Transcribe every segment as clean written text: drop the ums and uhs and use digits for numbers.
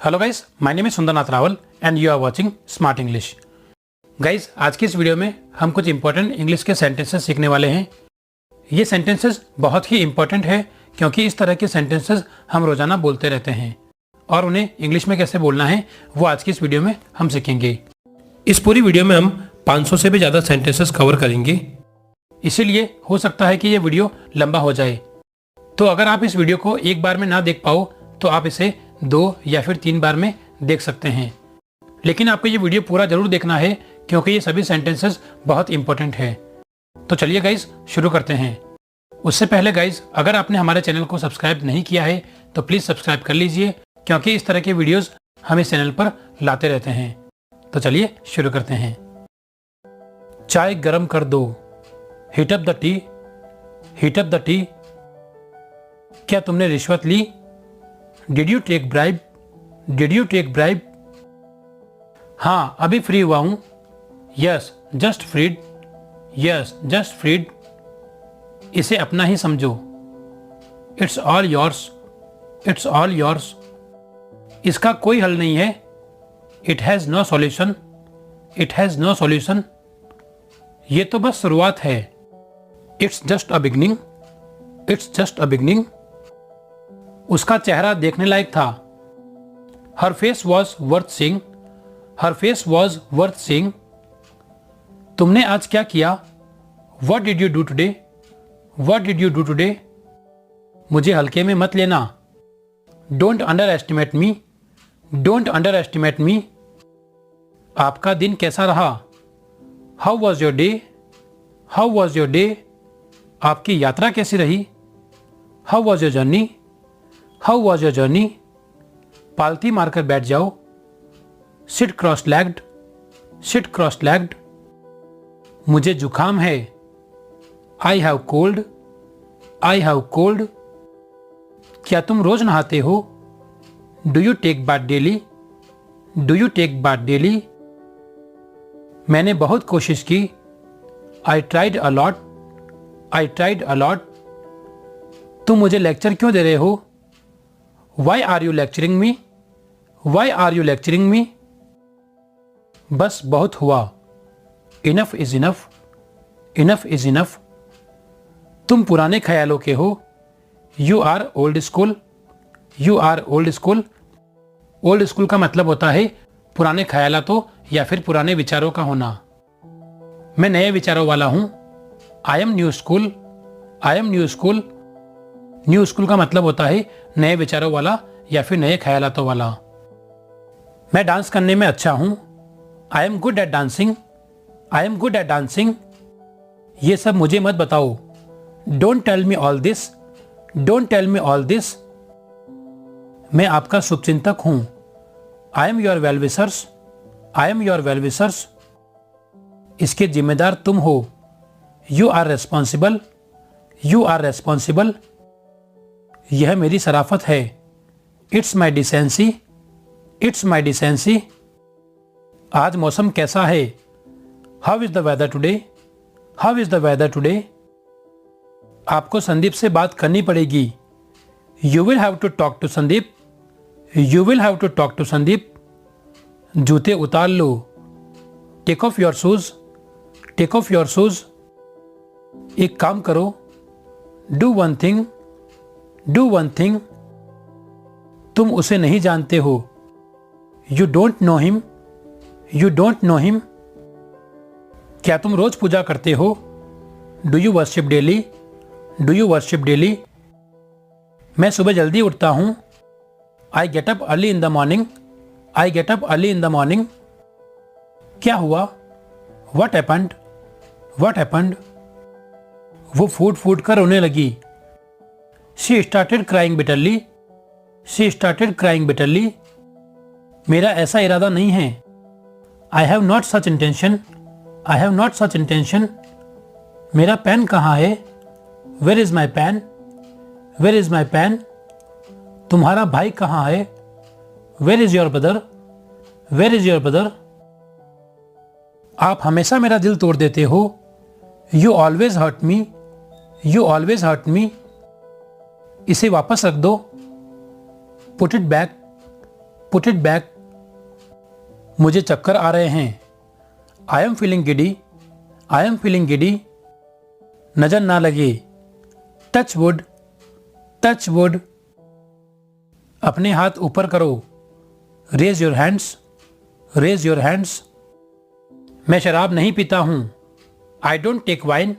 Hello guys, my name is Sundarnath Rawal and you are watching smart English. Guys, आज की इस video में हम कुछ इंपॉर्टेंट इंग्लिश के सेंटेंसेस सीखने वाले हैं। ये सेंटेंसेस बहुत ही इंपॉर्टेंट है क्योंकि इस तरह के सेंटेंसेस हम रोजाना बोलते रहते हैं और उन्हें इंग्लिश में कैसे बोलना है वो आज की इस वीडियो में हम सीखेंगे। इस पूरी वीडियो में हम 500 से भी ज़्यादा सेंटेंसेस कवर करेंगे, इसीलिए हो सकता है कि ये वीडियो लंबा हो जाए। तो अगर आप इस वीडियो को एक बार में ना देख पाओ तो आप इसे 2 या फिर 3 बार में देख सकते हैं, लेकिन आपको ये वीडियो पूरा जरूर देखना है क्योंकि ये सभी सेंटेंसेस बहुत इंपॉर्टेंट है। तो चलिए गाइज शुरू करते हैं। उससे पहले गाइज, अगर आपने हमारे चैनल को सब्सक्राइब नहीं किया है तो प्लीज सब्सक्राइब कर लीजिए क्योंकि इस तरह के वीडियोस हम इस चैनल पर लाते रहते हैं। तो चलिए शुरू करते हैं। चाय गरम कर दो, heat up the tea, heat up the tea. क्या तुमने रिश्वत ली? Did you take bribe, did you take bribe? हाँ, अभी फ्री हुआ हूं। Yes just freed, yes just freed. इसे अपना ही समझो। It's all yours, it's all yours. इसका कोई हल नहीं है। It has no solution, it has no solution. ये तो बस शुरुआत है। It's just a beginning, it's just a beginning. उसका चेहरा देखने लायक था। Her face was worth seeing, her face was worth seeing. तुमने आज क्या किया? What did you do today, what did you do today? मुझे हल्के में मत लेना। Don't underestimate me, don't underestimate me. आपका दिन कैसा रहा? How was your day, how was your day? आपकी यात्रा कैसी रही? How was your journey, how was your journey? पालती मारकर बैठ जाओ। Sit cross legged, sit cross legged. मुझे जुकाम है। I have cold, I have cold. क्या तुम रोज नहाते हो? Do you take bath daily, do you take bath daily? मैंने बहुत कोशिश की। I tried a lot, I tried a lot. तुम मुझे लेक्चर क्यों दे रहे हो? Why are you lecturing me, why are you lecturing me? बस बहुत हुआ। Enough is enough, enough is enough. तुम पुराने ख्यालों के हो। You are old school, you are old school. Old school का मतलब होता है पुराने ख्यालों या फिर पुराने विचारों का होना। मैं नए विचारों वाला हूं। I M new school, I am new school. New school का मतलब होता है नए विचारों वाला या फिर नए ख्यालातों वाला। मैं डांस करने में अच्छा हूं। I am good at dancing, I am good at dancing. ये सब मुझे मत बताओ। Don't tell me all this, don't tell me all this. मैं आपका शुभचिंतक हूं। I am your well wishers, I am your well wishers. इसके जिम्मेदार तुम हो। You are responsible, you are responsible. यह मेरी शराफत है। It's my decency, it's my decency. आज मौसम कैसा है? How is the weather today, how is the weather today? आपको संदीप से बात करनी पड़ेगी। You will have to talk to Sandeep, you will have to talk to Sandeep. जूते उतार लो। Take off your shoes, take off your shoes. एक काम करो। Do one thing, do one thing. तुम उसे नहीं जानते हो। You don't know him, you don't know him. क्या तुम रोज पूजा करते हो? Do you worship daily, do you worship daily? मैं सुबह जल्दी उठता हूं। I get up early in the morning, I get up early in the morning. क्या हुआ? What happened, what happened? वो फूट फूट कर रोने लगी। She started crying bitterly, she started crying bitterly. मेरा ऐसा इरादा नहीं है। I have not such intention, I have not such intention. मेरा पेन कहाँ है? Where is my pen, where is my pen? तुम्हारा भाई कहाँ है? Where is your brother, where is your brother? आप हमेशा मेरा दिल तोड़ देते हो। You always hurt me, you always hurt me. इसे वापस रख दो। Put it back, put it back. मुझे चक्कर आ रहे हैं। I am feeling giddy. I am feeling giddy. नजर ना लगे। Touch wood. Touch wood. अपने हाथ ऊपर करो। Raise your hands. Raise your hands. मैं शराब नहीं पीता हूं। I don't take wine.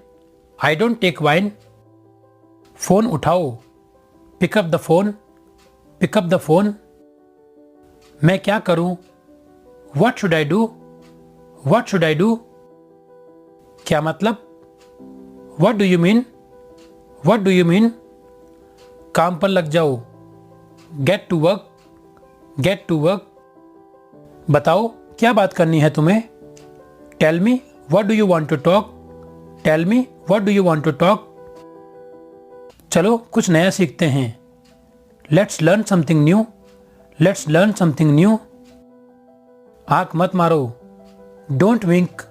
I don't take wine. Phone उठाओ। Pick up the phone. Pick up the phone. मैं क्या करूं? What should I do? What should I do? क्या मतलब? What do you mean? What do you mean? काम पर लग जाओ। Get to work. Get to work. बताओ क्या बात करनी है तुम्हें? Tell me what do you want to talk. Tell me what do you want to talk. चलो कुछ नया सीखते हैं। Let's learn something new. Let's learn something new. आंख मत मारो। Don't wink.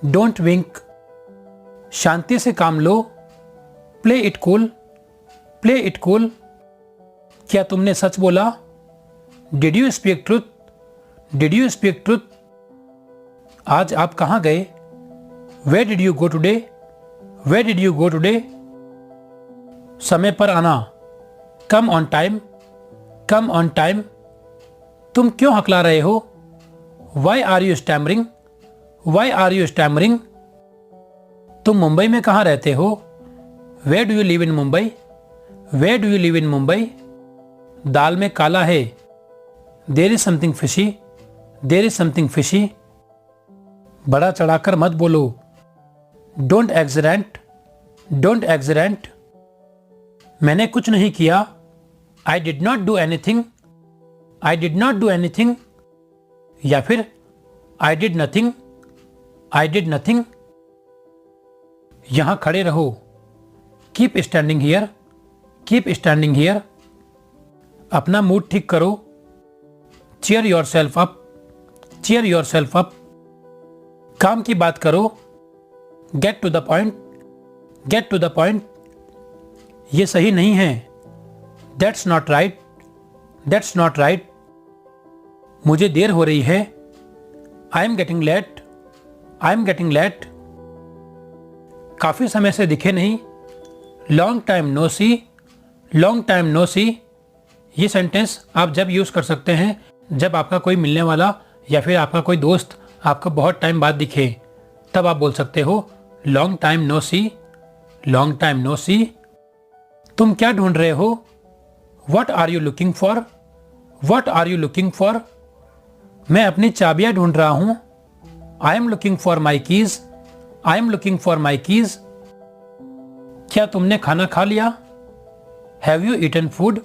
Don't wink. शांति से काम लो। Play it cool. Play it cool. क्या तुमने सच बोला? Did you speak truth? Did you speak truth? आज आप कहाँ गए? Where did you go today? Where did you go today? समय पर आना। Come on time. Come on time. तुम क्यों हकला रहे हो? Why are you stammering? Why are you stammering? तुम मुंबई में कहाँ रहते हो? Where do you live in Mumbai? Where do you live in Mumbai? दाल में काला है। There is something fishy. There is something fishy. बड़ा चढ़ाकर मत बोलो। Don't exaggerate. Don't exaggerate. मैंने कुछ नहीं किया। I did not do anything. I did not do anything. या फिर I did nothing. I did nothing. यहां खड़े रहो। Keep standing here. Keep standing here. अपना मूड ठीक करो। Cheer yourself up. Cheer yourself up. काम की बात करो। Get to the point. Get to the point. ये सही नहीं है। That's not right. That's not right. मुझे देर हो रही है। I am getting late. I am getting late. काफी समय से दिखे नहीं। Long time no see. Long time no see. ये सेंटेंस आप जब यूज कर सकते हैं जब आपका कोई मिलने वाला या फिर आपका कोई दोस्त आपको बहुत टाइम बाद दिखे, तब आप बोल सकते हो long time no see. Long time no see. तुम क्या ढूंढ रहे हो? What are you looking for? What are you looking for? मैं अपनी चाबियां ढूंढ रहा हूं। I am looking for my keys. I am looking for my keys. क्या तुमने खाना खा लिया? Have you eaten food?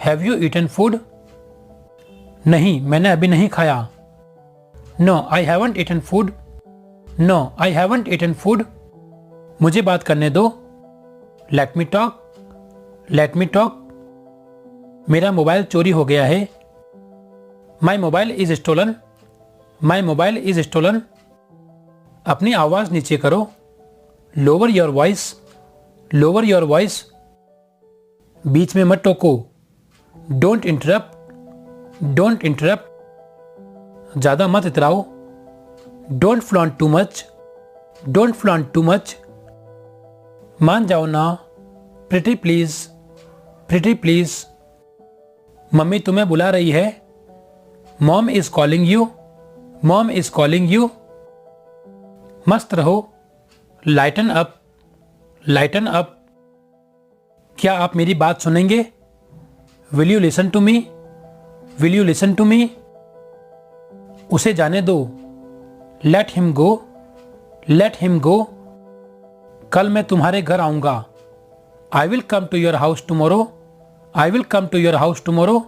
Have you eaten food? नहीं, मैंने अभी नहीं खाया। No I haven't eaten food. No I haven't eaten food. मुझे बात करने दो। Let me talk. Let me talk. मेरा मोबाइल चोरी हो गया है। My mobile is stolen. My mobile is stolen. अपनी आवाज नीचे करो। Lower your voice. Lower your voice. बीच में मत टोको। Don't interrupt. Don't interrupt. ज्यादा मत इतराओ। Don't flaunt too much. Don't flaunt too much. मान जाओ ना। Pretty please. Pretty please. Mummy तुम्हें बुला रही है। Mom is calling you. Mom is calling you. मस्त रहो। Lighten up. Lighten up. क्या आप मेरी बात सुनेंगे? Will you listen to me? Will you listen to me? उसे जाने दो। Let him go. Let him go. कल मैं तुम्हारे घर आऊंगा। I will come to your house tomorrow. I will come to your house tomorrow.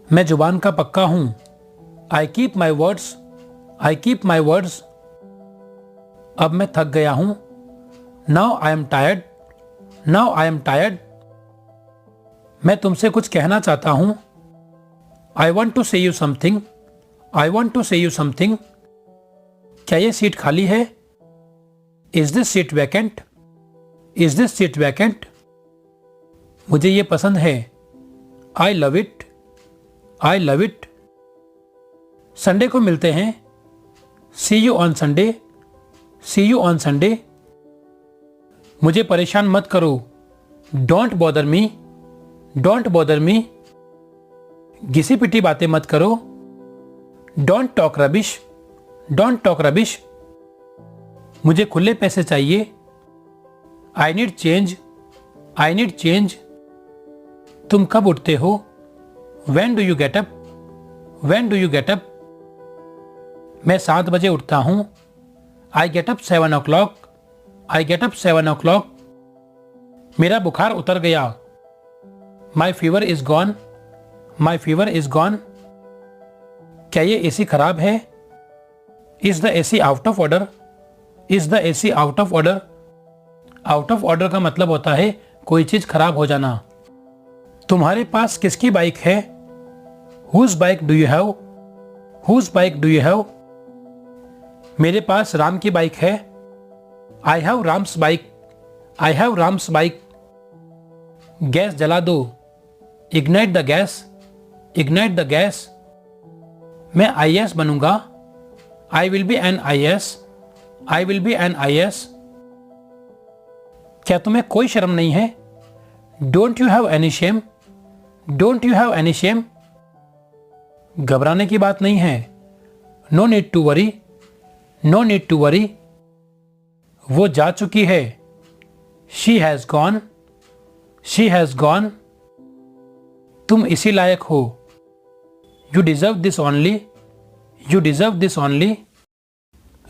मैं जुबान का पक्का हूं। I keep my words. I keep my words. अब मैं थक गया हूं। Now I am tired. Now I am tired. मैं तुमसे कुछ कहना चाहता हूं। I want to say you something. I want to say you something. क्या ये सीट खाली है? Is this seat vacant? Is this seat vacant? मुझे ये पसंद है। I love it. I love it. Sunday को मिलते हैं। See you on Sunday. See you on Sunday. मुझे परेशान मत करो। Don't bother me. Don't bother me. घिसी पिटी बातें मत करो। Don't talk rubbish. Don't talk rubbish. मुझे खुले पैसे चाहिए। I need change. I need change. तुम कब उठते हो? When do you get up? When do you get up? मैं 7 बजे उठता हूं। I get up 7 o'clock. I get up 7 o'clock. मेरा बुखार उतर गया। My fever is gone. My fever is gone. क्या ये एसी खराब है? Is the AC out of order? Is the AC out of order? Out of order का मतलब होता है कोई चीज खराब हो जाना। तुम्हारे पास किसकी बाइक है? Whose bike do you have? Whose bike do you have? मेरे पास राम की बाइक है। I have Ram's bike. I have Ram's bike. Gas जला दो। Ignite the gas. Ignite the gas. मैं IAS बनूंगा। I will be an IAS. I will be an IAS. क्या तुम्हें कोई शर्म नहीं है? Don't you have any shame? Don't you have any shame? घबराने की बात नहीं है। No need to worry. No need to worry. वो जा चुकी है। She has gone. She has gone. तुम इसी लायक हो। You deserve this only. You deserve this only.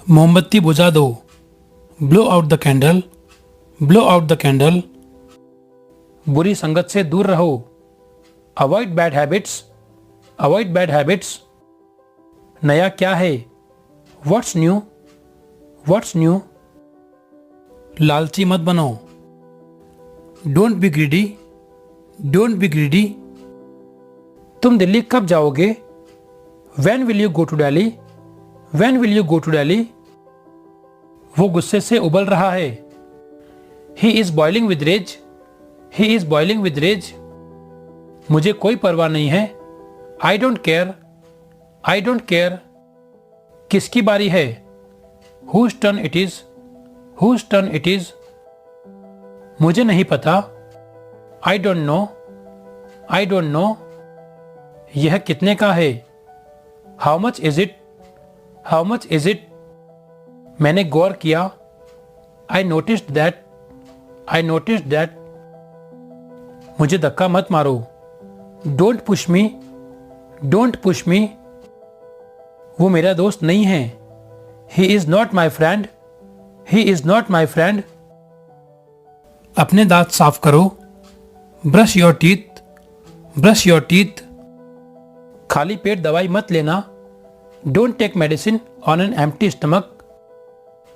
मोमबत्ती बुझा दो। Blow out the candle. Blow out the candle. बुरी संगत से दूर रहो। Avoid bad habits. Avoid bad habits. नया क्या है? What's new? What's new? लालची मत बनो। Don't be greedy. Don't be greedy. तुम दिल्ली कब जाओगे? When will you go to Delhi? When will you go to Delhi? वो गुस्से से उबल रहा है। He is boiling with rage. He is boiling with rage. मुझे कोई परवाह नहीं है। I don't care. I don't care. किसकी बारी है? Whose turn it is? Whose turn it is? मुझे नहीं पता। I don't know. I don't know. यह कितने का है? How much is it? How much is it? मैंने गौर किया। I noticed that. I noticed that. मुझे धक्का मत मारो। Don't push me. Don't push me. वो मेरा दोस्त नहीं है। He is not my friend. He is not my friend. अपने दांत साफ करो। Brush your teeth. Brush your teeth. खाली पेट दवाई मत लेना। Don't take medicine on an empty stomach.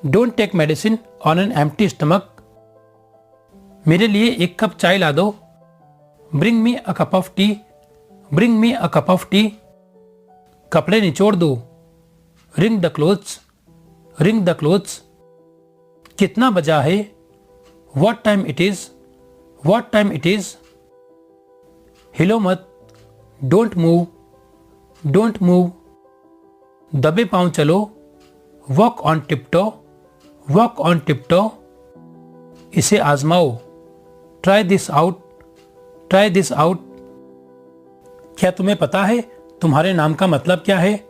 Don't take medicine on an empty stomach. मेरे लिए एक कप चाय ला दो। Bring me a cup of tea. Bring me a cup of tea. कपड़े निचोड़ दो। Wring the clothes. Wring the clothes. कितना बजा है? What time it is? What time it is? हिलो मत। Don't move. Don't move. दबे पांव चलो। Walk on tiptoe. Walk on tiptoe. इसे आजमाओ। Try this out. Try this out. क्या तुम्हें पता है तुम्हारे नाम का मतलब क्या है?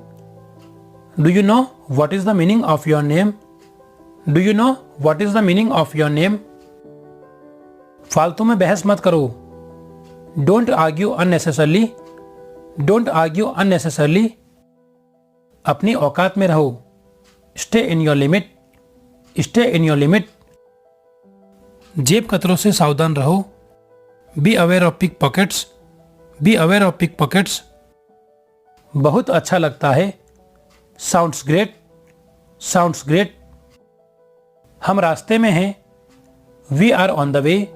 Do you know what is the meaning of your name? Do you know what is the meaning of your name? फालतू में बहस मत करो। Don't argue unnecessarily. Don't argue unnecessarily. अपनी औकात में रहो। Stay in your limit. Stay in your limit. जेब कतरों से सावधान रहो। Be aware of pickpockets. Be aware of pickpockets. बहुत अच्छा लगता है। Sounds great. Sounds great. हम रास्ते में हैं। We are on the way.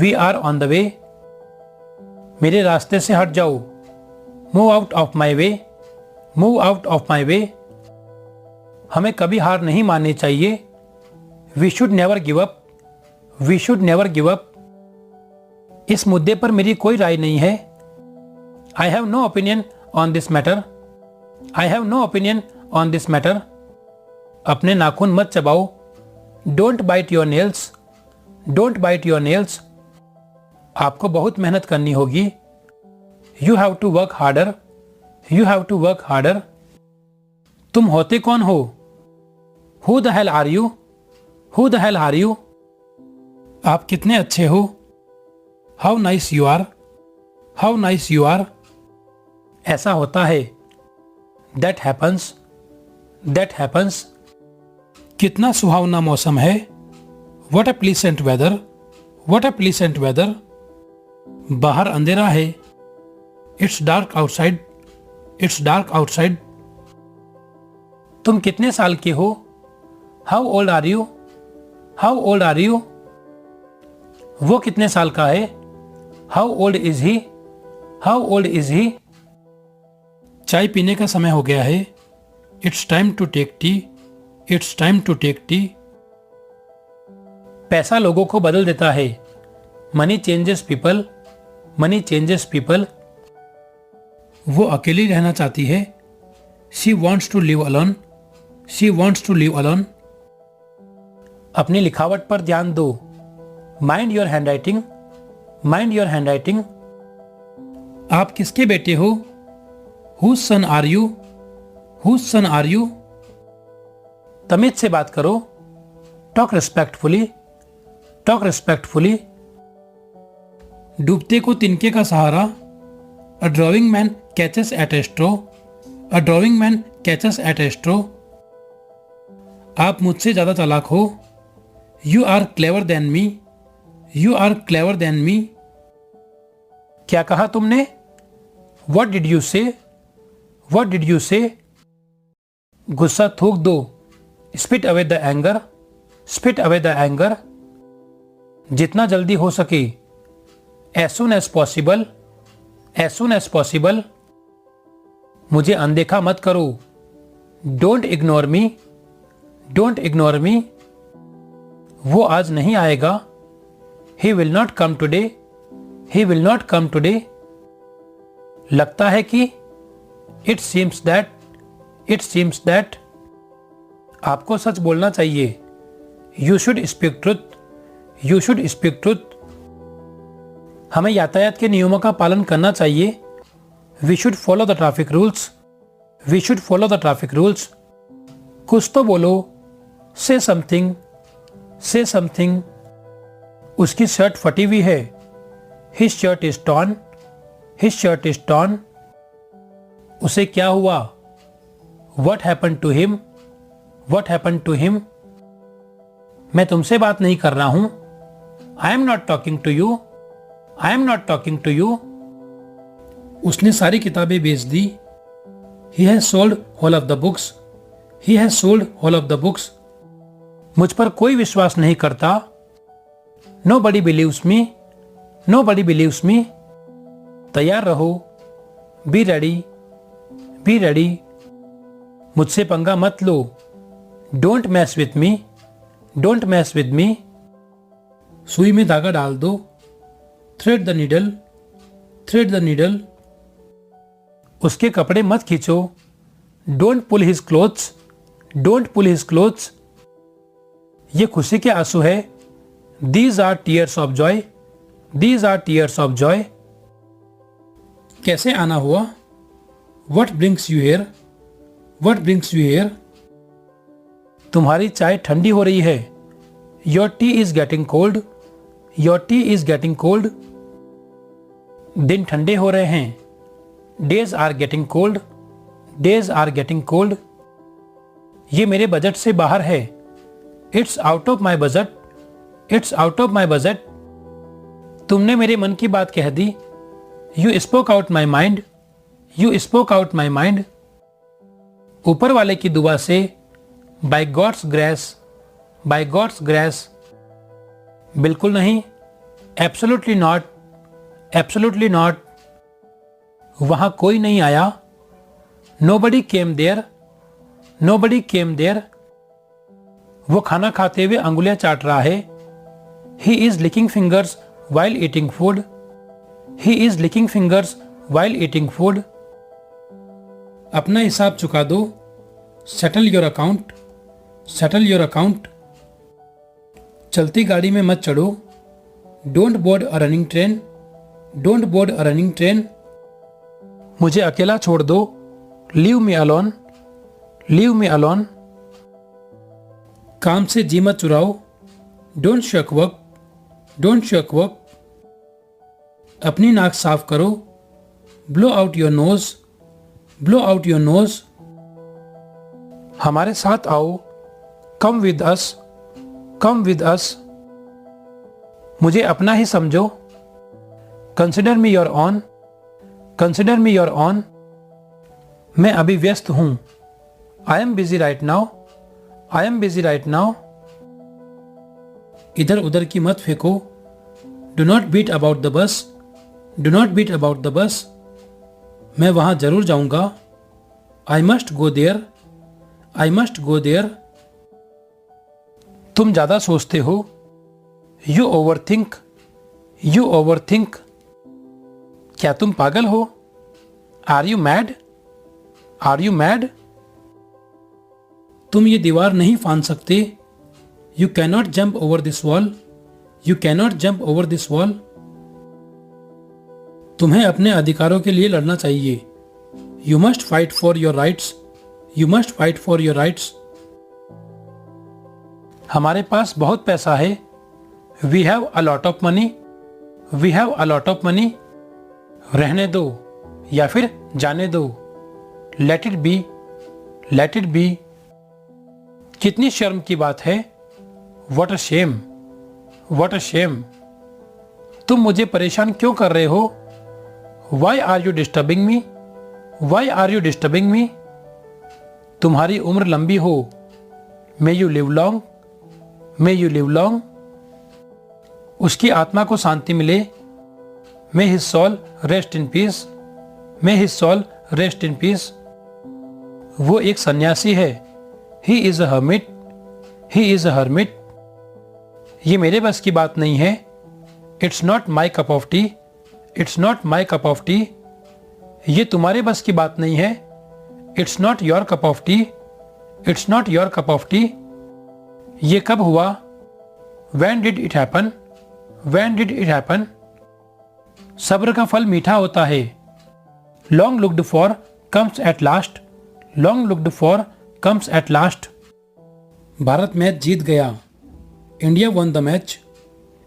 We are on the way. मेरे रास्ते से हट जाओ। Move out of my way. Move out of my way. हमें कभी हार नहीं माननी चाहिए। We should never give up. We should never give up. इस मुद्दे पर मेरी कोई राय नहीं है। I have no opinion on this matter. I have no opinion on this matter. अपने नाखून मत चबाओ। Don't bite your nails. Don't bite your nails. आपको बहुत मेहनत करनी होगी। You have to work harder. You have to work harder. तुम होते कौन हो? Who the hell are you? Who the hell are you? आप कितने अच्छे हो? How nice you are. How nice you are. ऐसा होता है। That happens. That happens. कितना सुहावना मौसम है। What a pleasant weather. What a pleasant weather. बाहर अंधेरा है। It's dark outside. It's dark outside. तुम कितने साल के हो? How old are you? How old are you? वो कितने साल का है? How old is he? How old is he? चाय पीने का समय हो गया है। It's time to take tea. It's time to take tea. पैसा लोगों को बदल देता है। Money changes people. Money changes people. वो अकेली रहना चाहती है। She wants to live alone. She wants to live alone. अपनी लिखावट पर ध्यान दो। Mind your handwriting. Mind your handwriting. आप किसके बेटे हो? Whose son are you? Whose son are you? तमीज से बात करो। Talk respectfully. Talk respectfully. डूबते को तिनके का सहारा। A drowning man catches at a straw. A drowning man catches at a straw. आप मुझसे ज्यादा चालाक हो। You are clever than me. You are clever than me. क्या कहा तुमने? What did you say? What did you say? गुस्सा थूक दो। Spit away the anger. Spit away the anger. जितना जल्दी हो सके। As soon as possible. As soon as possible. मुझे अनदेखा मत करो। Don't ignore me. Don't ignore मी। वो आज नहीं आएगा। He will not come today. He will not come today. लगता है कि। It seems that. It seems that. आपको सच बोलना चाहिए। You should speak truth. You should speak truth. हमें यातायात के नियमों का पालन करना चाहिए। We should follow the traffic rules. We should follow the traffic rules. कुछ तो बोलो। से समथिंग। से समथिंग। उसकी शर्ट फटी हुई है। His shirt is torn. His shirt is torn. उसे क्या हुआ? What happened to him? What happened to him? मैं तुमसे बात नहीं कर रहा हूं। I am not talking to you. I am not talking to you. उसने सारी किताबें बेच दी। He has sold all of the books. He has sold all of the books. मुझ पर कोई विश्वास नहीं करता। Nobody believes me. Nobody believes me. तैयार रहो। Be ready. Be ready. मुझसे पंगा मत लो। Don't mess with me. Don't mess with me. सुई में धागा डाल दो। Thread the needle. Thread the needle. उसके कपड़े मत खींचो। Don't pull his clothes. Don't pull his clothes. ये खुशी के आंसू है। These are tears of joy. These are tears of joy. कैसे आना हुआ? What brings you here? What brings you here? तुम्हारी चाय ठंडी हो रही है। Your tea is getting cold. Your tea is getting cold. दिन ठंडे हो रहे हैं। Days are getting cold. Days are getting cold. ये मेरे बजट से बाहर है। It's out of my budget. It's out of my budget. तुमने मेरे मन की बात कह दी। You spoke out my mind. You spoke out my mind. ऊपर वाले की दुआ से। By God's grace. By God's grace. बिल्कुल नहीं। Absolutely not. Absolutely not. वहां कोई नहीं आया। Nobody came there. Nobody came there. वो खाना खाते हुए अंगुलियां चाट रहा है। He is licking fingers while eating food. He is licking fingers while eating food. अपना हिसाब चुका दो, settle your account, settle your account. चलती गाड़ी में मत चढ़ो, don't board a running train, don't board a running train. मुझे अकेला छोड़ दो, leave me alone, leave me alone. काम से जी मत चुराओ, डोंट शक वर्क, डोंट शक वर्क. अपनी नाक साफ करो, blow out your nose, blow out your nose. हमारे साथ आओ, come with us, come with us. मुझे अपना ही समझो, consider me your own, consider me your own. मैं अभी व्यस्त हूं, I am busy right now, I am busy right now. इधर उधर की मत फेंको, do not beat about the bush, do not beat about the bush. मैं वहां जरूर जाऊंगा, I must go there, I must go there. तुम ज्यादा सोचते हो, you over think, you over think. क्या तुम पागल हो, are you mad, are you mad. तुम ये दीवार नहीं फांद सकते, you cannot jump over this wall, you cannot jump over this wall. तुम्हें अपने अधिकारों के लिए लड़ना चाहिए, you must fight for your rights, you must fight for your rights. हमारे पास बहुत पैसा है, we have a lot of money, we have a lot of money. रहने दो या फिर जाने दो, let it be, let it B. कितनी शर्म की बात है, what a shame, what a shame. तुम मुझे परेशान क्यों कर रहे हो, why are you disturbing me, why are you disturbing me. तुम्हारी उम्र लंबी हो, may you live long, may you live long. उसकी आत्मा को शांति मिले, may his soul rest in peace, may his soul rest in peace. वो एक सन्यासी है, he is a hermit, he is a hermit. ये मेरे बस की बात नहीं है, it's not my cup of T, it's not my cup of T. ये तुम्हारे बस की बात नहीं है, it's not your cup of T, it's not your cup of T. ये कब हुआ, when did it happen, when did it happen. सब्र का फल मीठा होता है, long looked for comes at last, long looked for comes at last. Bharat match जीत गया, India won the match,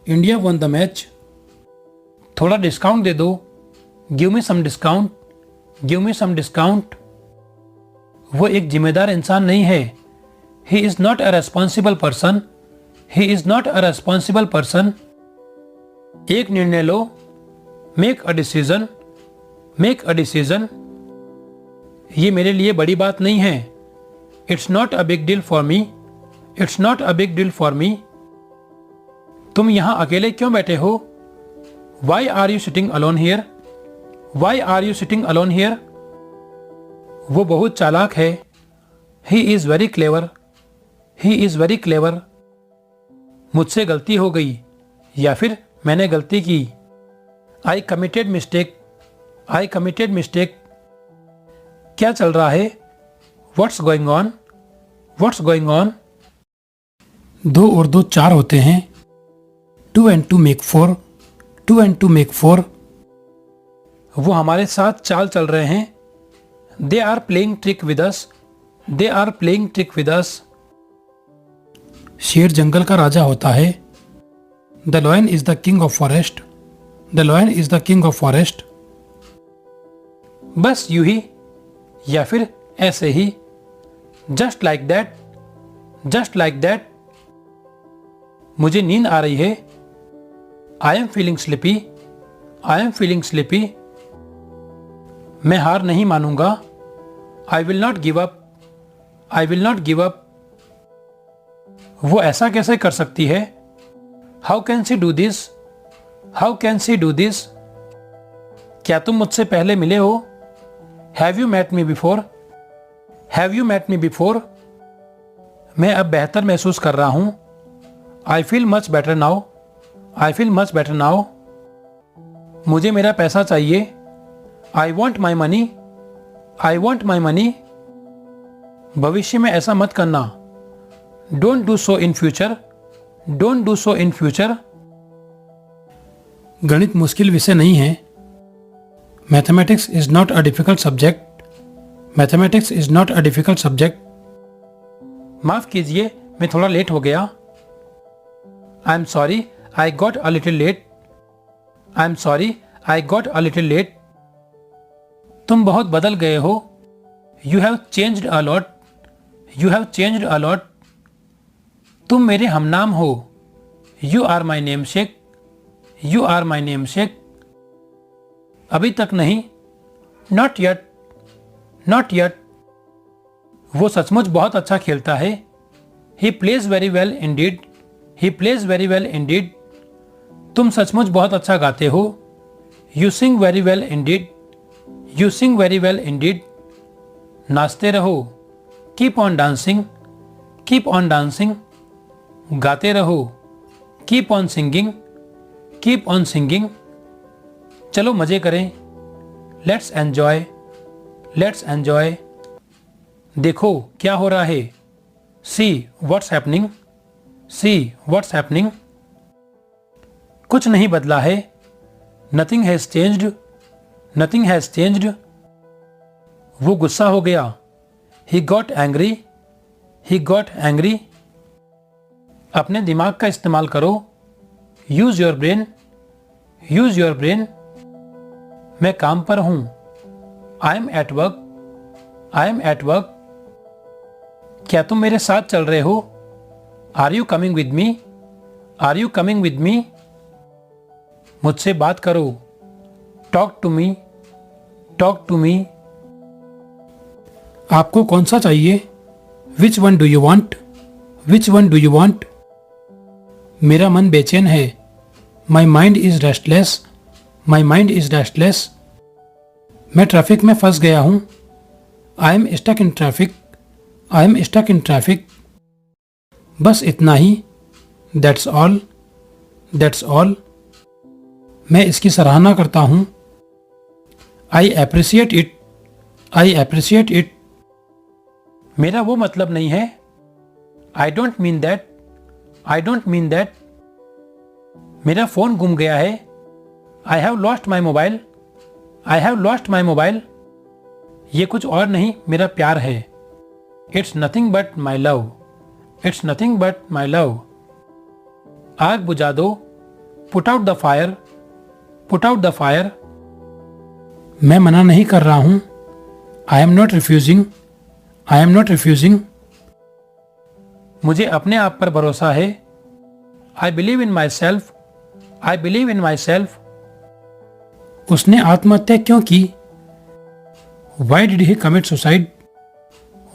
India won the match. थोड़ा डिस्काउंट दे दो, give me some discount, give me some discount. वो एक जिम्मेदार इंसान नहीं है, he is not a responsible person, he is not a responsible person. एक निर्णय लो, make a decision, make a decision. ये मेरे लिए बड़ी बात नहीं है, it's not a big deal for me, it's not a big deal for me. तुम यहां अकेले क्यों बैठे हो, why are you sitting alone here, why are you sitting alone here. वो बहुत चालाक है, he is very clever, he is very clever. मुझसे गलती हो गई या फिर मैंने गलती की, I committed mistake, I committed mistake. क्या चल रहा है, what's going on, what's going on. 2 और 2 4 होते हैं, 2 and 2 make 4, 2 and 2 make 4. वो हमारे साथ चाल चल रहे हैं, they are playing trick with us, they are playing trick with us. शेर जंगल का राजा होता है, the lion is the king of forest, the lion is the king of forest. बस यूं ही या फिर ऐसे ही, just like that, just like that. मुझे नींद आ रही है, I am feeling sleepy, I am feeling sleepy. मैं हार नहीं मानूंगा, I will not give up, I will not give up. वो ऐसा कैसे कर सकती है, how can she do this, how can she do this. क्या तुम मुझसे पहले मिले हो, have you met me before, have you met me before. मैं अब बेहतर महसूस कर रहा हूं, I feel much better now, I feel much better now. मुझे मेरा पैसा चाहिए, I want my money, I want my money. भविष्य में ऐसा मत करना। Don't do so in future, don't do so in future. गणित मुश्किल विषय नहीं है। Mathematics is not a difficult subject, mathematics is not a difficult subject. माफ कीजिए, मैं थोड़ा लेट हो गया। I am sorry, I got a little late, I am sorry, I got a little late. तुम बहुत बदल गए हो। You have changed a lot, you have changed a lot. तुम मेरे हमनाम हो। You are my namesake, you are my namesake. अभी तक नहीं, नॉट येट, नॉट येट। वो सचमुच बहुत अच्छा खेलता है। He plays very well Indeed, he plays very well Indeed. तुम सचमुच बहुत अच्छा गाते हो। You sing very well Indeed, you sing very well Indeed. नाचते रहो। Keep on dancing, keep on dancing. गाते रहो। Keep on singing, keep on singing. चलो मजे करें। Let's enjoy, let's enjoy. देखो क्या हो रहा है। See what's happening, see what's happening. कुछ नहीं बदला है। Nothing has changed, nothing has changed. वो गुस्सा हो गया। He got angry, he got angry. अपने दिमाग का इस्तेमाल करो। Use your brain, use your brain. मैं काम पर हूं। I am at work, I am at work. क्या तुम मेरे साथ चल रहे हो? Are you coming with me, are you coming with me. मुझसे बात करो। Talk to me, talk to me. आपको कौन सा चाहिए? Which one do you want, which one do you want. मेरा मन बेचैन है। My mind is restless, my mind is restless. मैं ट्रैफिक में फंस गया हूं। I am stuck in traffic, I am stuck in traffic. बस इतना ही। That's all, that's all. मैं इसकी सराहना करता हूं। I appreciate it, I appreciate it. मेरा वो मतलब नहीं है। I don't mean that, I don't mean that. मेरा फोन गुम गया है। I have lost my mobile, I have lost my mobile. ये कुछ और नहीं, मेरा प्यार है। It's nothing but my love, it's nothing but my love. आग बुझा दो। Put out the fire, put out the fire. मैं मना नहीं कर रहा हूं। I am not refusing, I am not refusing. मुझे अपने आप पर भरोसा है। I believe in my self, I believe in my self. उसने आत्महत्या क्यों की? Why did he commit suicide,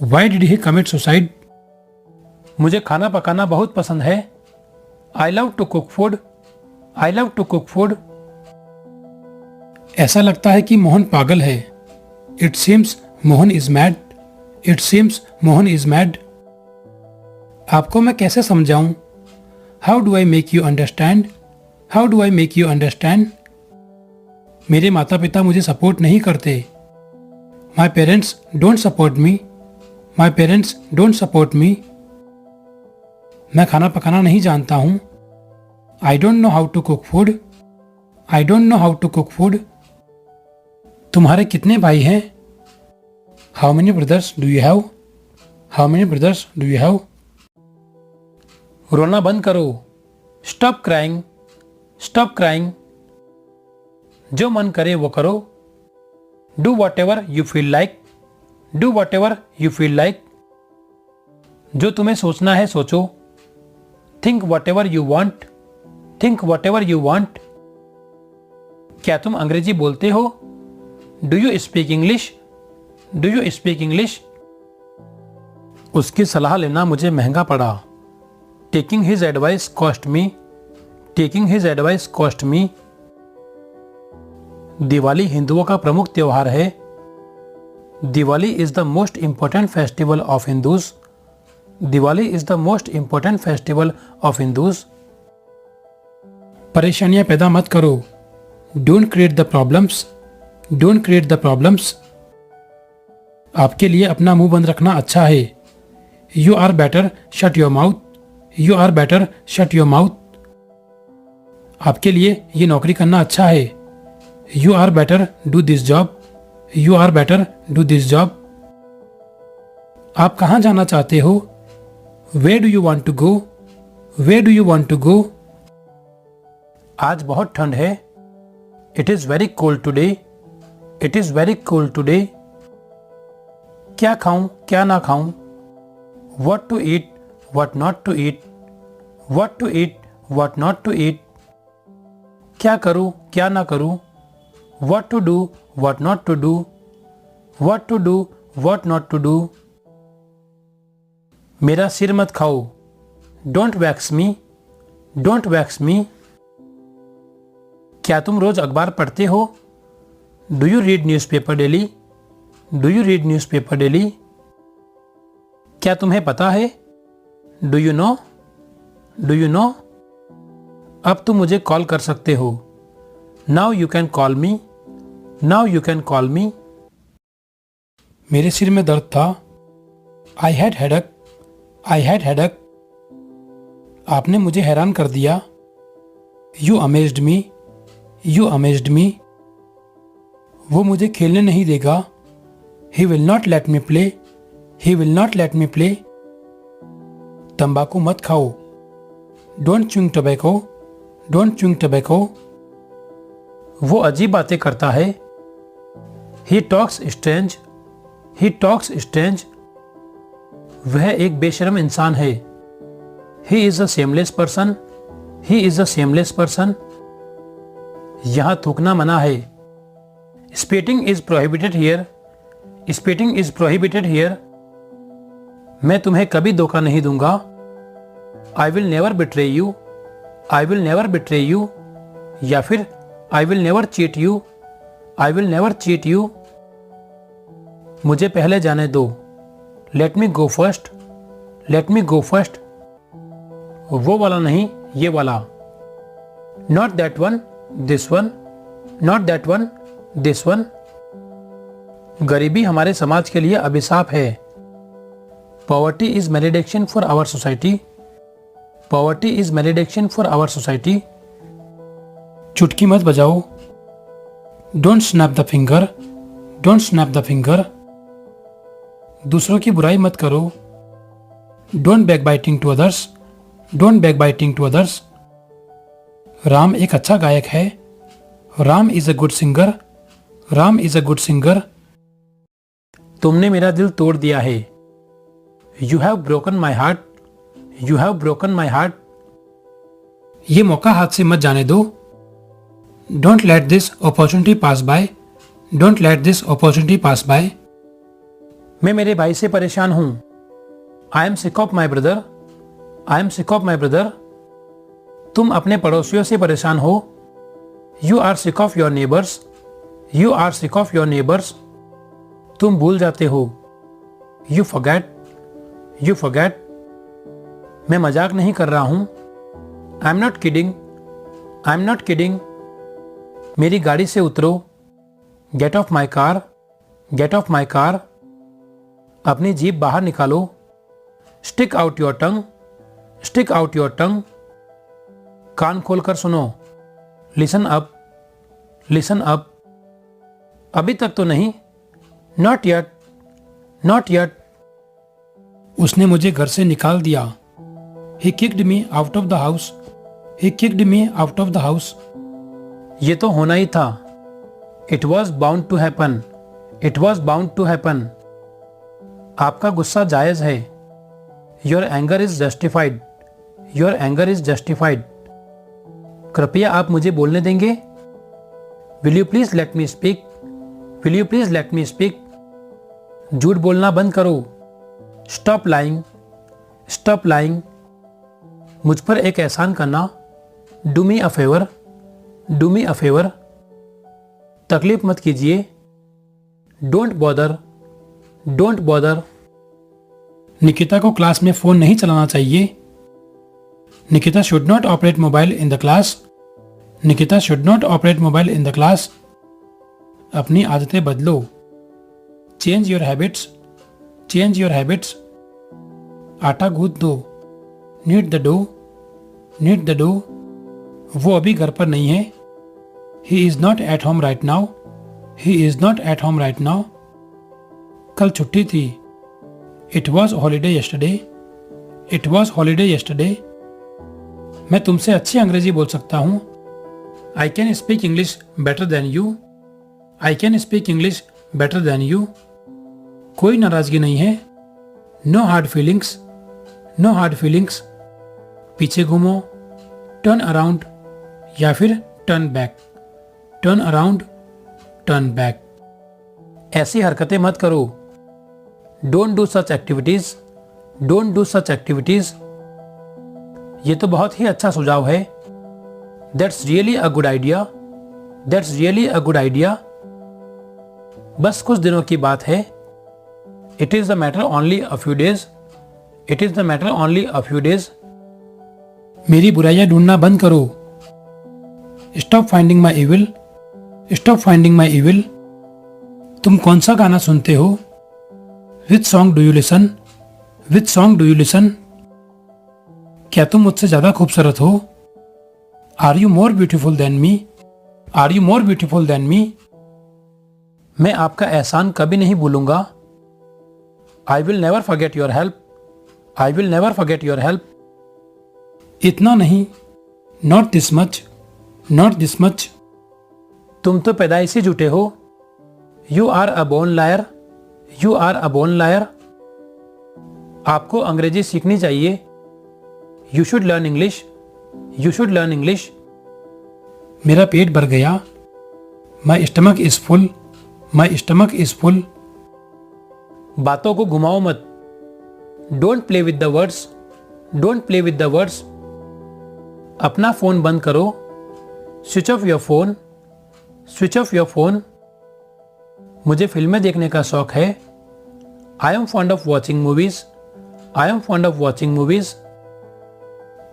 why did he commit suicide. मुझे खाना पकाना बहुत पसंद है। I love to cook food, I love to cook food. ऐसा लगता है कि मोहन पागल है। It seems Mohan is mad, it seems Mohan is mad. आपको मैं कैसे समझाऊं? How do I make you understand, how do I make you understand. मेरे माता पिता मुझे सपोर्ट नहीं करते। माई parents don't support me, my parents don't support me. मैं खाना पकाना नहीं जानता हूं। I don't know how to cook food, I don't know how to cook food. तुम्हारे कितने भाई हैं? How many brothers do you have, how many brothers do you have. रोना बंद करो। Stop crying, stop crying. जो मन करे वो करो। Do whatever you feel like, do whatever you feel like. जो तुम्हें सोचना है सोचो। Think what ever you want, think what ever you want. क्या तुम अंग्रेजी बोलते हो? Do you speak English, do you speak English. उसकी सलाह लेना मुझे महंगा पड़ा। Taking his advice cost me, taking his advice cost me. Diwali हिंदुओं का प्रमुख त्योहार है। Diwali is the most important festival of Hindus, Diwali is the most important festival of Hindus. परेशानियां पैदा मत करो। Don't create the problems, don't create the problems. आपके लिए अपना मुंह बंद रखना अच्छा है। You are better shut your mouth. You are better shut your mouth. आपके लिए ये नौकरी करना अच्छा है। You are better do this job. You are better do this job. आप कहाँ जाना चाहते हो? Where do you want to go? Where do you want to go? आज बहुत ठंड है। It is very cold today. It is very cold today. क्या खाऊं क्या ना खाऊं? What to eat, what not to eat? What to eat, what not to eat? क्या करूं क्या ना करूं? What to do, what not to do? What to do, what not to do? मेरा सिर मत खाओ। Don't wax me. Don't wax me. क्या तुम रोज अखबार पढ़ते हो? Do you read newspaper daily? Do you read newspaper daily? क्या तुम्हें पता है? Do you know? Do you know? अब तुम मुझे कॉल कर सकते हो। Now you can call me. Now you can call me. मेरे सिर में दर्द था। I had headache. I had headache. आपने मुझे हैरान कर दिया। You amazed me. You amazed me. वो मुझे खेलने नहीं देगा। He will not let me play. He will not let me play. तंबाकू मत खाओ। Don't chewing tobacco. Don't chewing tobacco. वो अजीब बातें करता है। He talks strange. He talks strange. वह एक बेशर्म इंसान है। He is a shameless person. He is a shameless person. यहाँ थूकना मना है। Spitting is prohibited here. Spitting is prohibited here. मैं तुम्हें कभी धोखा नहीं दूंगा। आई will never betray you. I will never betray you. या फिर आई will never cheat you. I will never cheat you. मुझे पहले जाने दो। लेट मी गो फर्स्ट। लेट मी गो फर्स्ट। वो वाला नहीं, ये वाला। Not that one, this one. Not that one, this one. गरीबी हमारे समाज के लिए अभिशाप है। Poverty is malediction for our society. Poverty is malediction for our society. चुटकी मत बजाओ। Don't snap the finger. Don't snap the finger. दूसरों की बुराई मत करो। Don't backbiting to others. Don't backbiting to others. Ram एक अच्छा गायक है। Ram is a good singer. Ram is a good singer. तुमने मेरा दिल तोड़ दिया है। You have broken my heart. You have broken my heart. ये मौका हाथ से मत जाने दो। Don't let this opportunity pass by. Don't let this opportunity pass by. मैं मेरे भाई से परेशान हूँ। I am sick of my brother. I am sick of my brother. तुम अपने पड़ोसियों से परेशान हो। You are sick of your neighbors. You are sick of your neighbors. तुम भूल जाते हो। You forget. You forget. मैं मजाक नहीं कर रहा हूं। I'm not kidding. I'm not kidding. मेरी गाड़ी से उतरो। Get off my car. Get off my car. अपनी जीभ बाहर निकालो। Stick out your tongue. Stick out your tongue. कान खोलकर सुनो। Listen up. Listen up. अभी तक तो नहीं। Not yet. Not yet. उसने मुझे घर से निकाल दिया। He kicked me out of the house. He kicked me out of the house. ये तो होना ही था। It was bound to happen. It was bound to happen. आपका गुस्सा जायज है। Your anger is justified. Your anger is justified. कृपया आप मुझे बोलने देंगे? Will you please let me speak? Will you please let me speak? झूठ बोलना बंद करो। Stop lying. Stop lying. मुझ पर एक एहसान करना। Do me a favor. Do me a favor. तकलीफ मत कीजिए। Don't bother. Don't bother. Nikita को क्लास में फोन नहीं चलाना चाहिए। Nikita should not operate mobile in the class. Nikita should not operate mobile in the class. अपनी आदतें बदलो। Change your habits, change your habits. आटा गूंथ दो, knead the dough, knead the dough. वो अभी घर पर नहीं है। He is not at home right now, he is not at home right now. कल छुट्टी थी। It was holiday yesterday, it was holiday yesterday. मैं तुमसे अच्छी अंग्रेजी बोल सकता हूँ। I can speak English better than you, I can speak English better than you. कोई नाराजगी नहीं है। No hard feelings, no hard feelings. पीछे घूमो, टर्न अराउंड या फिर turn back, turn around, turn back. ऐसी हरकतें मत करो। Don't do such activities, don't do such activities. ये तो बहुत ही अच्छा सुझाव है। That's really a good idea, that's really a good idea. बस कुछ दिनों की बात है। It is the matter only a few days, it is the matter only a few days. मेरी बुराइयां ढूंढना बंद करो। Stop finding my evil, stop finding my evil. तुम कौन सा गाना सुनते हो? Which song do you listen, which song do you listen. क्या तुम मुझसे ज्यादा खूबसूरत हो? Are you more beautiful than me, are you more beautiful than me. मैं आपका एहसान कभी नहीं भूलूंगा। I will never forget your help, I will never forget your help. इतना नहीं, not this much, not this much. तुम तो पैदाइशी झूठे हो। You are a born liar, you are a born liar. आपको अंग्रेजी सीखनी चाहिए। You should learn English, you should learn English. मेरा पेट भर गया। My stomach is full, my stomach is full. बातों को घुमाओ मत। Don't play with the words, don't play with the words. अपना फोन बंद करो। Switch off your phone, switch off your phone. मुझे फिल्में देखने का शौक है। I am fond of watching movies, I am fond of watching movies.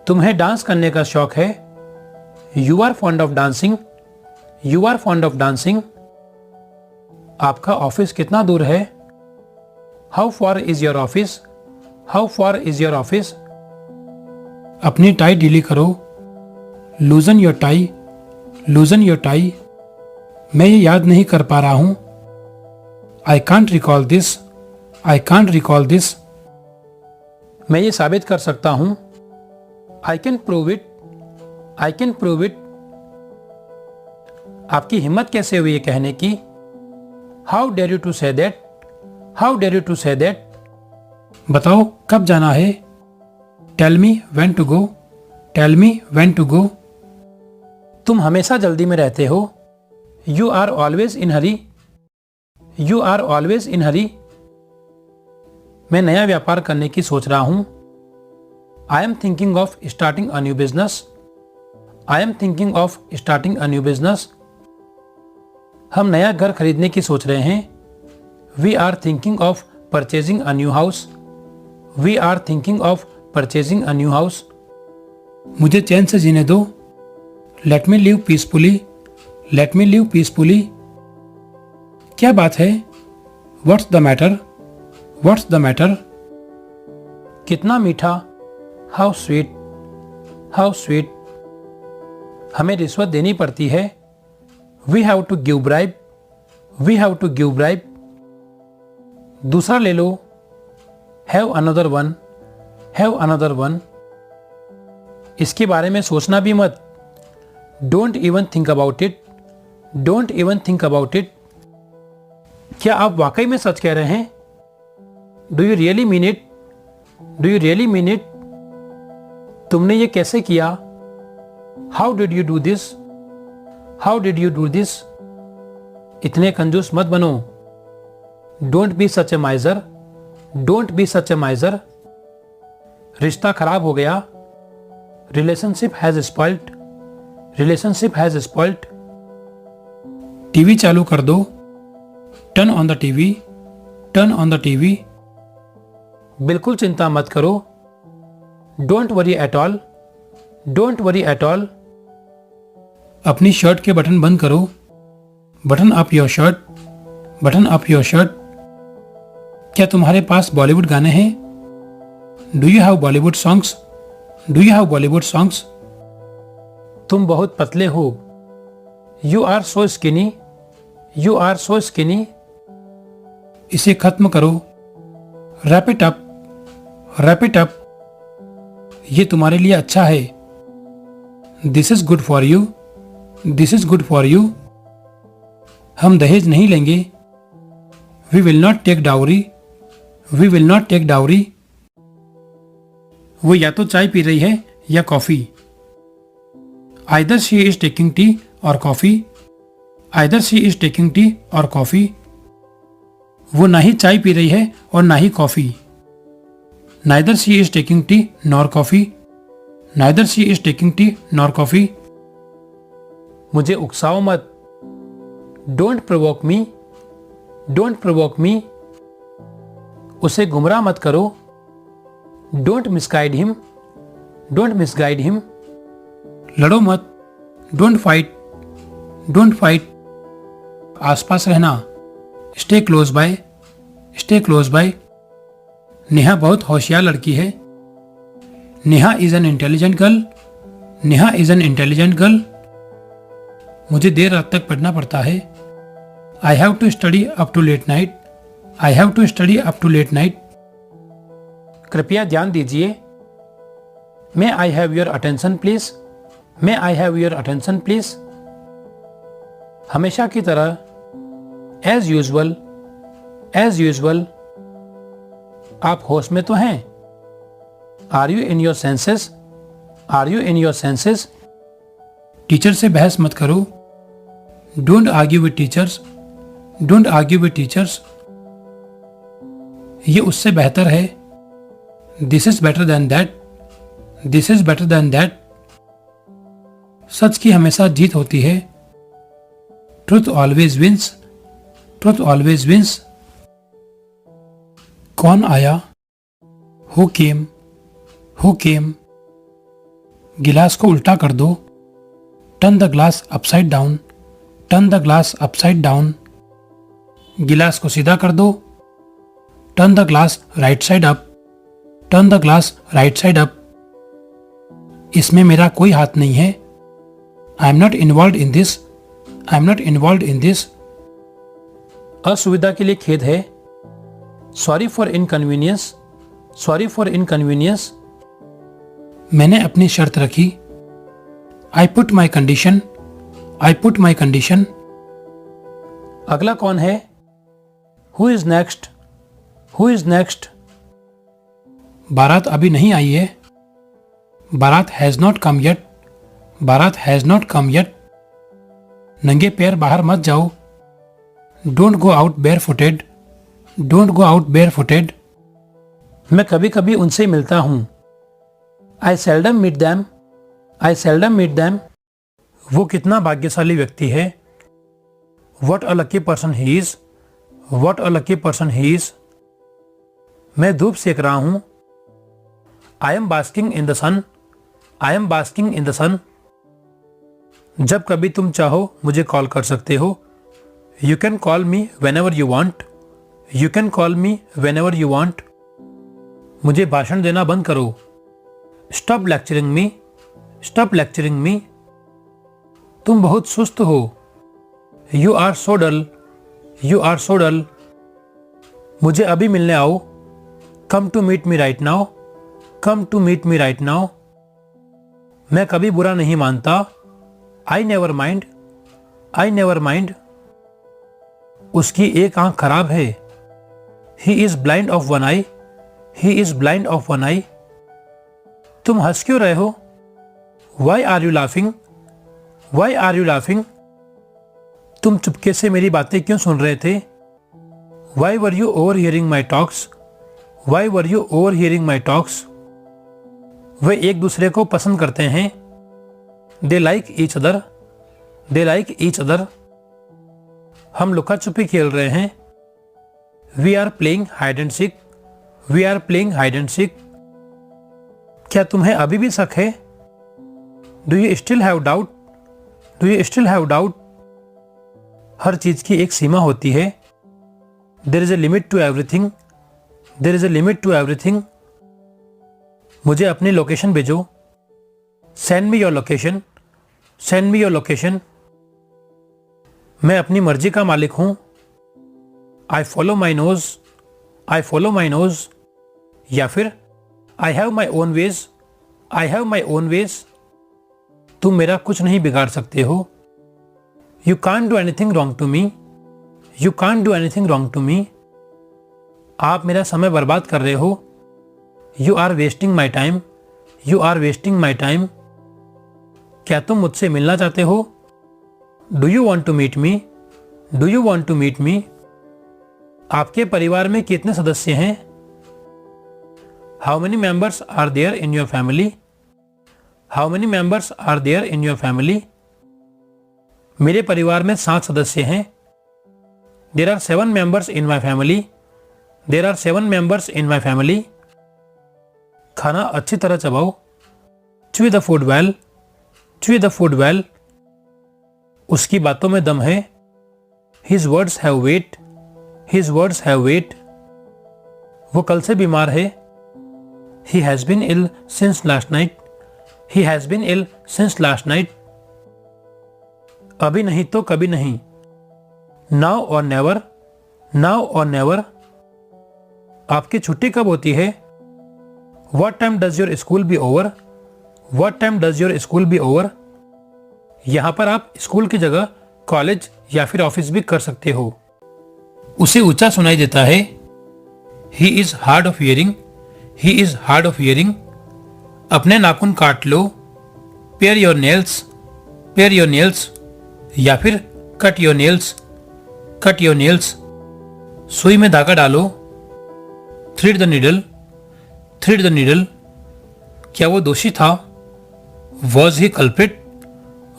तुम्हें डांस करने का शौक है। You are fond of dancing, you are fond of dancing. आपका ऑफिस कितना दूर है? How far is your office, how far is your office. अपनी टाई ढीली करो। Loosen your tie, loosen your tie. मैं ये याद नहीं कर पा रहा हूं। आई can't recall this, I can't recall this. मैं ये साबित कर सकता हूं। I can prove it, I can prove it. आपकी हिम्मत कैसे हुई ये कहने की? How dare you to say that, how dare you to say that. बताओ कब जाना है? Tell me when to go, tell me when to go. तुम हमेशा जल्दी में रहते हो। You are always in hurry, you are always in हरी। मैं नया व्यापार करने की सोच रहा हूं। I am thinking of starting a new business, I am thinking of starting a new business. हम नया घर खरीदने की सोच रहे हैं। We are thinking of purchasing a new house, we are thinking of purchasing a new house. मुझे चैन से जीने दो। Let me live peacefully, let me live peacefully. क्या बात है? What's the matter, what's the matter. कितना मीठा, हाउ स्वीट, हाउ स्वीट। हमें रिश्वत देनी पड़ती है। We have to give bribe, we have to give bribe. दूसरा ले लो। Have another one, have another one. इसके बारे में सोचना भी मत। Don't even think about it, don't even think about it. क्या आप वाकई में सच कह रहे हैं? Do you really mean it, do you really mean it. तुमने ये कैसे किया? How did you do this, how did you do this. इतने कंजूस मत बनो। Don't be such A माइजर, don't be सच ए माइजर। रिश्ता खराब हो गया। Relationship has spoiled, relationship has spoiled. TV चालू कर दो। Turn on the TV, turn on the TV. बिल्कुल चिंता मत करो। Don't worry at all, don't worry at all. अपनी शर्ट के बटन बंद करो, button up your shirt, button up your shirt. क्या तुम्हारे पास बॉलीवुड गाने हैं? Do you have Bollywood songs, do you have Bollywood songs. तुम बहुत पतले हो। You are so skinny, you are so skinny. इसे खत्म करो। Wrap it up, wrap it up. ये तुम्हारे लिए अच्छा है। This is good for you, this is good for you. हम दहेज नहीं लेंगे। We will not take dowry, we will not take dowry. वो या तो चाय पी रही है या coffee. Either she is taking tea or coffee, either she is taking tea or coffee. वो ना ही चाय पी रही है और ना ही coffee. Neither she is taking tea nor coffee, neither she is taking tea nor coffee. मुझे उकसाओ मत। Don't provoke me, don't provoke me. उसे गुमराह मत करो। Don't misguide him, don't misguide him. लड़ो मत। Don't fight, don't fight. आसपास रहना। Stay close by, stay close bye. Neha बहुत होशियार लड़की है। Neha is an intelligent girl, Neha is an intelligent girl. मुझे देर रात तक पढ़ना पड़ता है। I have to study up to late night, I have to study up to late night. कृपया ध्यान दीजिए। May I have your attention please, may I have your attention please. हमेशा की तरह। As usual, as usual. आप होश में तो हैं? Are you in your senses, are you in your senses. Teacher से बहस मत करो। Don't argue with teachers, don't argue with teachers. ये उससे बेहतर है। This is better than that, this is better than that. सच की हमेशा जीत होती है। Truth always wins, truth always wins. कौन आया? Who came, who came. गिलास को उल्टा कर दो। Turn the glass upside down, turn the glass upside down. गिलास को सीधा कर दो। Turn the glass right side up, turn the glass right side up. इसमें मेरा कोई हाथ नहीं है। I am not involve in this, I am not involve in this. असुविधा के लिए खेद है। Sorry for inconvenience, sorry for inconvenience. मैंने अपनी शर्त रखी। I put my condition, I put my condition. अगला कौन है? Who is next, who is next. बारात अभी नहीं आई है। बारात has not come yet, baraat has not come yet. नंगे पैर बाहर मत जाओ। Don't go out bare footed, don't go out bare footed. मैं कभी कभी उनसे मिलता हूं। I seldom meet them, I seldom meet them. वो कितना भाग्यशाली व्यक्ति है। What a lucky person he is, what a lucky person he is. मैं धूप सेक रहा हूं। I am basking in the sun, I am basking in the सन। जब कभी तुम चाहो मुझे कॉल कर सकते हो। You can call me whenever you want, you can call me whenever you want. मुझे भाषण देना बंद करो। Stop lecturing me, stop lecturing me. तुम बहुत सुस्त हो। You are so dull, you are so dull. मुझे अभी मिलने आओ। Come to meet me right now, come to meet me right now. मैं कभी बुरा नहीं मानता। आई never mind, I never mind. उसकी एक आंख खराब है। He is blind of one eye, he is blind of one eye. तुम हंस क्यों रहे हो? Why are you laughing, why are you laughing. तुम चुपके से मेरी बातें क्यों सुन रहे थे? Why were you overhearing my talks, why were you overhearing my talks. वे एक दूसरे को पसंद करते हैं। They like each other, they like each other. हम लुका छुपी खेल रहे हैं। We are playing hide and seek, we are playing hide and seek. क्या तुम्हें अभी भी शक है? Do you still have doubt, do you still have doubt. हर चीज़ की एक सीमा होती है। There is a limit to everything, there is a limit to everything. मुझे अपनी लोकेशन भेजो, send me your location, send me your location. मैं अपनी मर्जी का मालिक हूँ, I follow my nose, I follow my nose. या फिर I have my own ways, I have my own ways. तुम मेरा कुछ नहीं बिगाड़ सकते हो। You can't do anything wrong to me, you can't do anything wrong to me. आप मेरा समय बर्बाद कर रहे हो। You are wasting my time, you are wasting my time. क्या तुम मुझसे मिलना चाहते हो? Do you want to meet me, do you want to meet me. आपके परिवार में कितने सदस्य हैं? How many members are there in your family, how many members are there in your family. मेरे परिवार में 7 सदस्य हैं। There are 7 members in my family, there are 7 members in my family. खाना अच्छी तरह चबाओ, chew the food well, chew the food well. उसकी बातों में दम है। His words have weight, his words have weight. वो कल से बीमार है। He has been ill since last night, he has been ill since last night. अभी नहीं तो कभी नहीं, नाउ और नेवर, नाउ और नेवर। आपकी छुट्टी कब होती है? What time does your school be over? What time does your school be over? यहां पर आप स्कूल की जगह कॉलेज या फिर ऑफिस भी कर सकते हो। उसे ऊंचा सुनाई देता है। He is hard of hearing, he is hard of hearing। अपने नाखून काट लो, pare your nails, pare your nails. या फिर cut your nails, cut your nails. सुई में धागा डालो, thread the needle, thread the needle. क्या वो दोषी था? Was he culprit,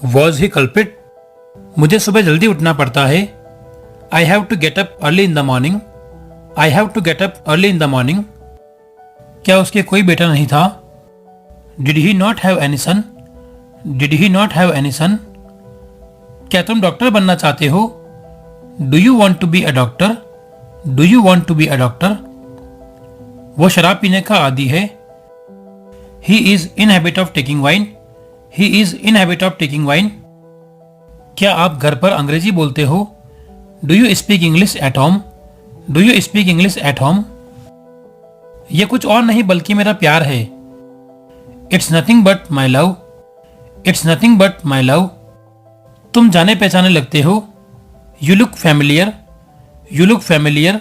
was he culprit. मुझे सुबह जल्दी उठना पड़ता है। I have to get up early in the morning, I have to get up early in the morning. क्या उसके कोई बेटा नहीं था? Did he not have any son, did he not have any son. क्या तुम डॉक्टर बनना चाहते हो? Do you want to be a doctor, do you want to be a doctor. वो शराब पीने का आदी है। He is in habit of taking wine, he is in habit of taking wine. क्या आप घर पर अंग्रेजी बोलते हो? Do you speak English at home, do you speak English at home. यह कुछ और नहीं बल्कि मेरा प्यार है। It's nothing but my love, it's nothing but my love. तुम जाने पहचाने लगते हो। You look familiar, you look familiar.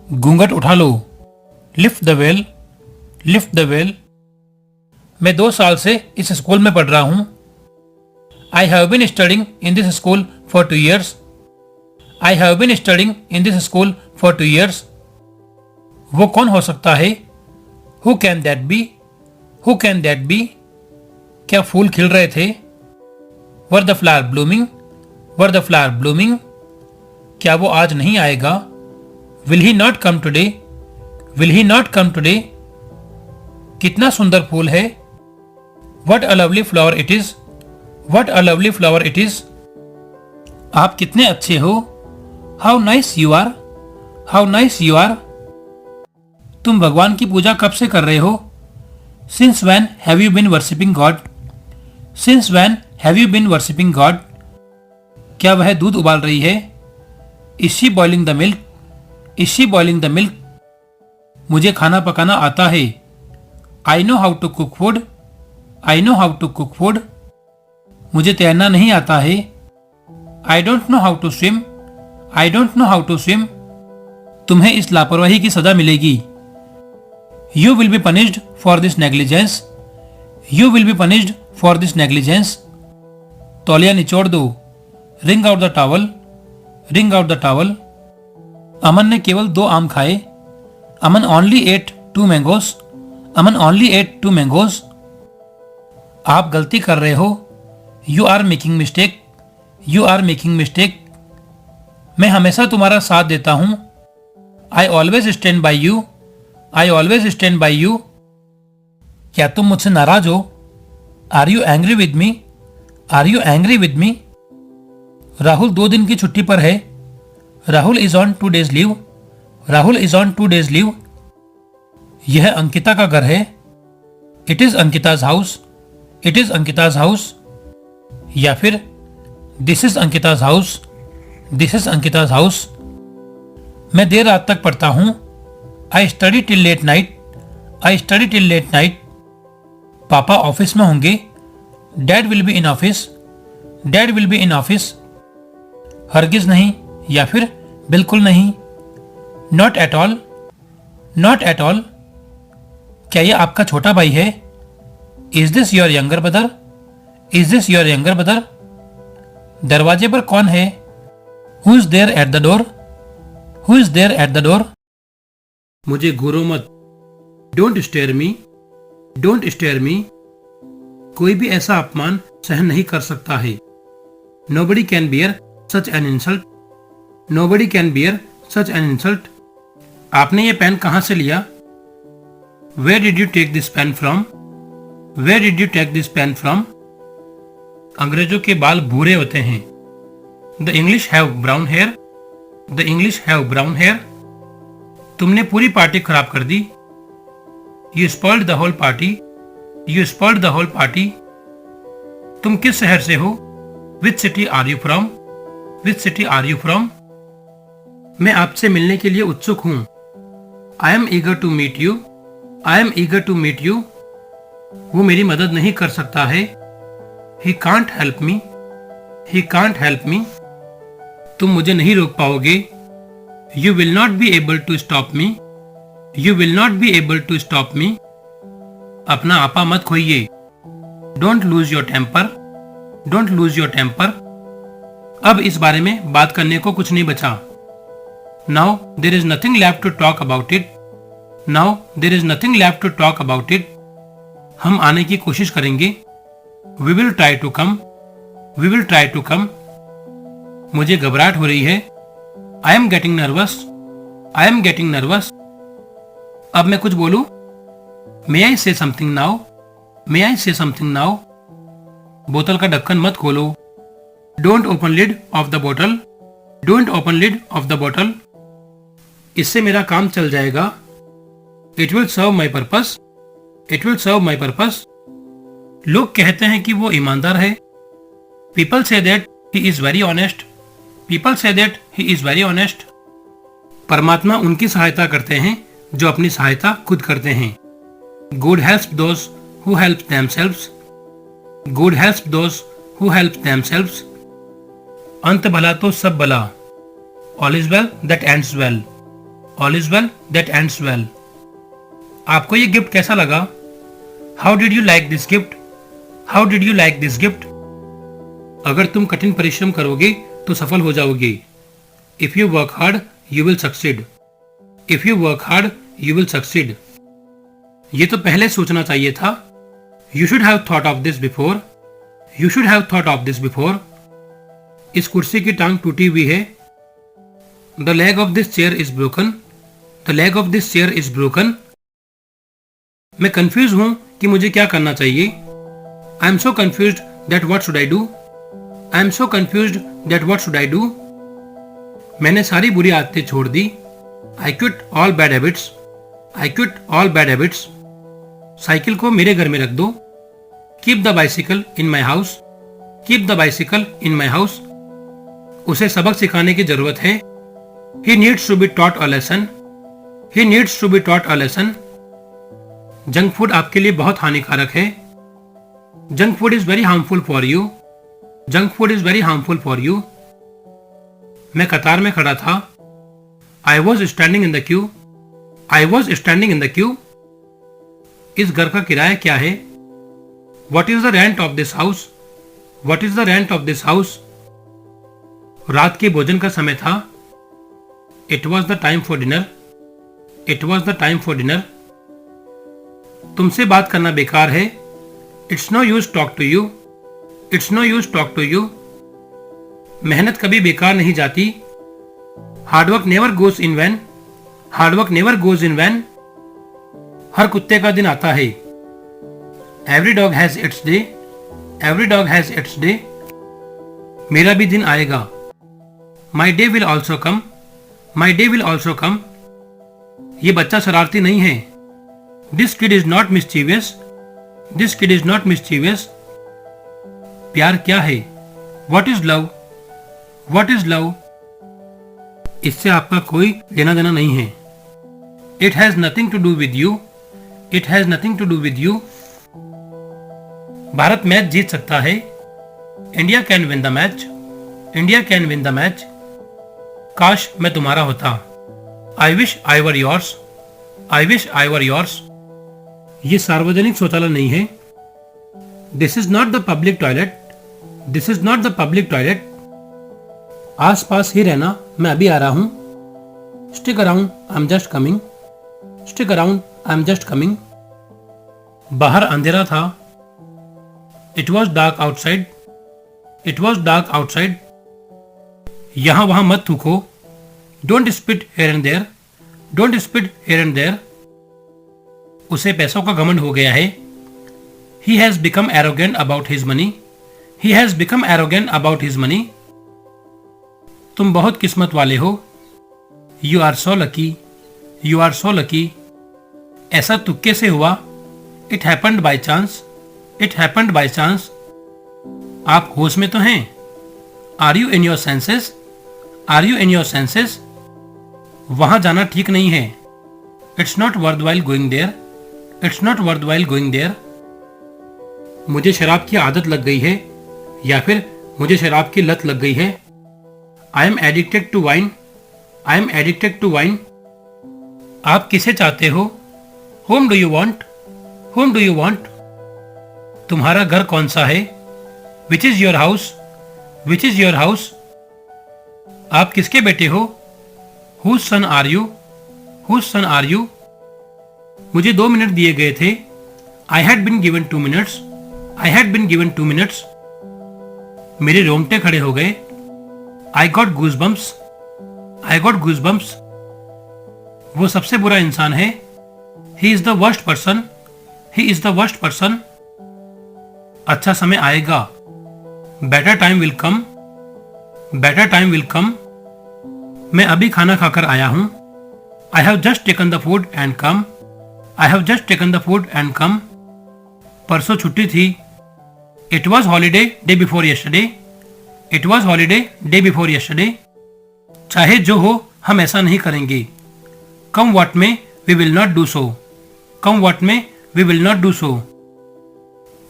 घूंघट उठा लो, lift the veil, lift the veil. मैं 2 साल से इस स्कूल में पढ़ रहा हूं। I have been studying in this school for 2 years, I have been studying in this school for 2 years। वो कौन हो सकता है? Who can that be, who can that be. क्या फूल खिल रहे थे? Were the flower blooming, were the flower blooming. क्या वो आज नहीं आएगा? Will he not come today, will he not come today. कितना सुंदर फूल है। What a lovely flower it is, what a lovely flower it is. आप कितने अच्छे हो। How nice you are, how nice you are. तुम भगवान की पूजा कब से कर रहे हो? Since when have you been worshipping God, since when have you been worshipping God. क्या वह दूध उबाल रही है? Is she boiling the milk, is she boiling the milk. मुझे खाना पकाना आता है। I know how to cook food, I know how to cook food. मुझे तैरना नहीं आता है। I don't know how to swim, I don't know how to swim. तुम्हें इस लापरवाही की सजा मिलेगी। You will be punished for this negligence, you will be punished for this negligence. तौलिया निचोड़ दो, wring out the towel, wring out the towel. Aman ने केवल 2 आम खाए। Aman only ate 2 mangoes, Aman only ate 2 mangoes. आप गलती कर रहे हो। You are making mistake, you are making mistake. मैं हमेशा तुम्हारा साथ देता हूं। I always stand by you, I always stand by you. क्या तुम मुझसे नाराज हो? Are you angry with me, are you angry with me. Rahul 2 दिन की छुट्टी पर है। Rahul is on 2 days leave. Rahul is on 2 days leave. यह अंकिता का घर है। It is Ankita's house. It is Ankita's house. या फिर this is Ankita's house. This is Ankita's house. मैं देर रात तक पढ़ता हूं। I study till late night. I study till late night. पापा ऑफिस में होंगे। Dad will be in office. Dad will be in office. हरगिज नहीं या फिर बिल्कुल नहीं। Not at all. Not at all. क्या यह आपका छोटा भाई है? Is this your younger brother? Is this your younger brother? दरवाजे पर कौन है? Who is there at the door? Who is there at the door? मुझे घूरो मत। Don't stare me. Don't stare me. कोई भी ऐसा अपमान सहन नहीं कर सकता है। Nobody can bear such an insult. Nobody can bear such an insult. आपने ये पेन कहाँ से लिया? Where did you take this pen from? Where did you take this pen from? अंग्रेजों के बाल भूरे होते हैं। The English have brown hair. The English have brown hair. तुमने पूरी पार्टी खराब कर दी। You spoiled the whole party. You spoiled the whole party. तुम किस शहर से हो? Which city are you from? Which city are you from? मैं आपसे मिलने के लिए उत्सुक हूं। I am eager to meet you. I am eager to meet you. वो मेरी मदद नहीं कर सकता है। He can't help me. He can't help me. तुम मुझे नहीं रोक पाओगे। You will not be able to stop me. You will not be able to stop me. अपना आपा मत खोइए। Don't lose your temper. Don't lose your temper. अब इस बारे में बात करने को कुछ नहीं बचा। Now there is nothing left to talk about it. Now there is nothing left to talk about it. हम आने की कोशिश करेंगे। We will try to come. We will try to come. मुझे घबराहट हो रही है। I am getting nervous. I am getting nervous. अब मैं कुछ बोलूं? May I say something now? May I say something now? बोतल का ढक्कन मत खोलो। Don't open lid of the bottle. Don't open lid of the bottle. इससे मेरा काम चल जाएगा। It will serve my purpose. It will serve my purpose. लोग कहते हैं कि वो ईमानदार है। People say that he is very honest. People say that he is very honest. परमात्मा उनकी सहायता करते हैं जो अपनी सहायता खुद करते हैं। God helps those who help themselves. God helps those who help themselves. अंत भला तो सब भला। All is well that ends well. All is well that ends well. आपको ये गिफ्ट कैसा लगा? How did you like this gift? How did you like this gift? अगर तुम कठिन परिश्रम करोगे तो सफल हो जाओगे। If you work hard, you will succeed. If you work hard, you will succeed. ये तो पहले सोचना चाहिए था। You should have thought of this before. You should have thought of this before. इस कुर्सी की टांग टूटी हुई है। The leg of this chair is broken. The leg of this chair is broken. मैं कंफ्यूज हूं कि मुझे क्या करना चाहिए। I am so confused that what should I do? I am so confused that what should I do? मैंने सारी बुरी आदतें छोड़ दी। I quit all bad habits. I quit all bad habits. Cycle को मेरे घर में रख दो। Keep the bicycle in my house. Keep the bicycle in my house. उसे सबक सिखाने की जरूरत है। He needs to be taught a lesson. He needs to be taught a lesson. Junk food आपके लिए बहुत हानिकारक है। Junk food is very harmful for you. Junk food is very harmful for you. मैं कतार में खड़ा था। I was standing in the Q. I was standing in the Q. इस घर का किराया क्या है? What is the rent of this house? What is the rent of this house? रात के भोजन का समय था। It was the time for dinner. It was the time for dinner. तुमसे बात करना बेकार है। It's no use talk to you. It's no use talk to you. मेहनत कभी बेकार नहीं जाती। Hard work never goes in vain. Hard work never goes in vain. हर कुत्ते का दिन आता है। Every dog has its day. Every dog has its day. मेरा भी दिन आएगा। My day will also come. My day will also come. ये बच्चा शरारती नहीं है। This kid is not mischievous. This kid is not mischievous. प्यार क्या है? What is love? What is love? इससे आपका कोई लेना देना नहीं है। It has nothing to do with you. It has nothing to do with you. Bharat match जीत सकता है। India can win the match. India can win the match. काश मैं तुम्हारा होता। I wish I were yours. I wish I were yours. ये सार्वजनिक शौचालय नहीं है। This is not the public toilet. This is not the public toilet. आस पास ही रहना, मैं अभी आ रहा हूं। Stick around, I'm just coming. Stick around, I'm just coming. बाहर अंधेरा था। It was dark outside. It was dark outside. यहां वहां मत थूको। Don't spit here and there. Don't spit here and there. उसे पैसों का घमंड हो गया है। He has become arrogant about his money. He has become arrogant about his money. तुम बहुत किस्मत वाले हो। You are so lucky. You are so lucky. ऐसा तुक्के से हुआ। It happened by chance. It happened by chance. आप होश में तो हैं? Are you in your senses? Are you in your senses? वहां जाना ठीक नहीं है। It's not worthwhile going there. It's not worthwhile going there. मुझे शराब की आदत लग गई है या फिर मुझे शराब की लत लग गई है। I am addicted to wine. I am addicted to wine. आप किसे चाहते हो? Whom do you want? Whom do you want? तुम्हारा घर कौन सा है? Which is your house? Which is your house? आप किसके बेटे हो? Whose son are you? Whose son are you? मुझे 2 मिनट दिए गए थे। I had been given 2 minutes. I had been given 2 minutes. मेरे रोंगटे खड़े हो गए। I got goosebumps. I got goosebumps. वो सबसे बुरा इंसान है। He is the worst person. He is the worst person. अच्छा समय आएगा। Better time will come. Better time will come. मैं अभी खाना खाकर आया हूं। I have just taken the food and come. I have just taken the food and come. परसों छुट्टी थी। It was holiday day before yesterday. It was holiday day before yesterday. चाहे जो हो हम ऐसा नहीं करेंगे। Come what may we will not do so. Come what may we will not do so.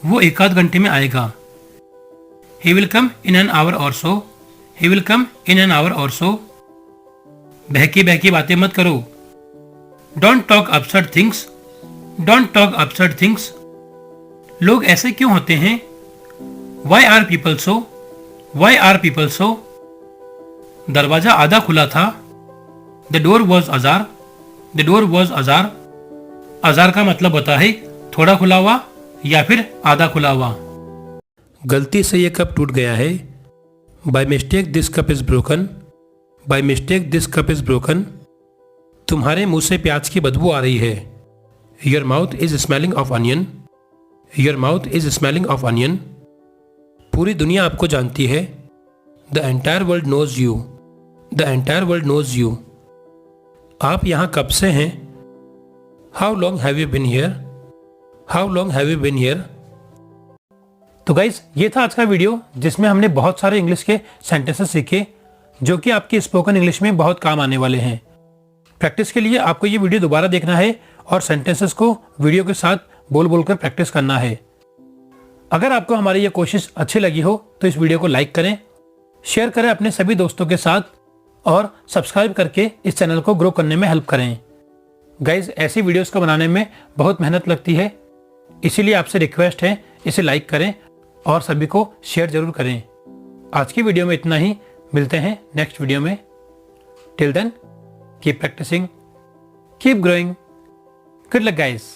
वो 1 आध घंटे में आएगा। He will come in an hour or so. He will come in an hour or so. बहकी बहकी बातें मत करो। Don't talk absurd things. Don't talk absurd things. लोग ऐसे क्यों होते हैं? Why are people so? Why are people so? दरवाजा आधा खुला था। The door was ajar. The door was ajar. अजार का मतलब होता है थोड़ा खुला हुआ या फिर आधा खुला हुआ। गलती से ये कप टूट गया है। By mistake this cup is broken. By mistake this cup is broken. तुम्हारे मुंह से प्याज की बदबू आ रही है। Your mouth is smelling of onion. Your mouth is smelling of onion. पूरी दुनिया आपको जानती है। The entire world knows you. The entire world knows you. आप यहाँ कब से हैं? How long have you been here? How long have you been here? तो गाइस ये था आज का वीडियो जिसमें हमने बहुत सारे इंग्लिश के सेंटेंसेस सीखे जो कि आपकी स्पोकन इंग्लिश में बहुत काम आने वाले हैं। प्रैक्टिस के लिए आपको ये वीडियो दोबारा देखना है और सेंटेंसेस को वीडियो के साथ बोल बोलकर प्रैक्टिस करना है। अगर आपको हमारी ये कोशिश अच्छी लगी हो तो इस वीडियो को लाइक करें, शेयर करें अपने सभी दोस्तों के साथ और सब्सक्राइब करके इस चैनल को ग्रो करने में हेल्प करें। गाइज ऐसी वीडियोस को बनाने में बहुत मेहनत लगती है, इसीलिए आपसे रिक्वेस्ट है इसे लाइक करें और सभी को शेयर जरूर करें। आज की वीडियो में इतना ही, मिलते हैं नेक्स्ट वीडियो में। Till then keep practising, keep growing, good luck guys.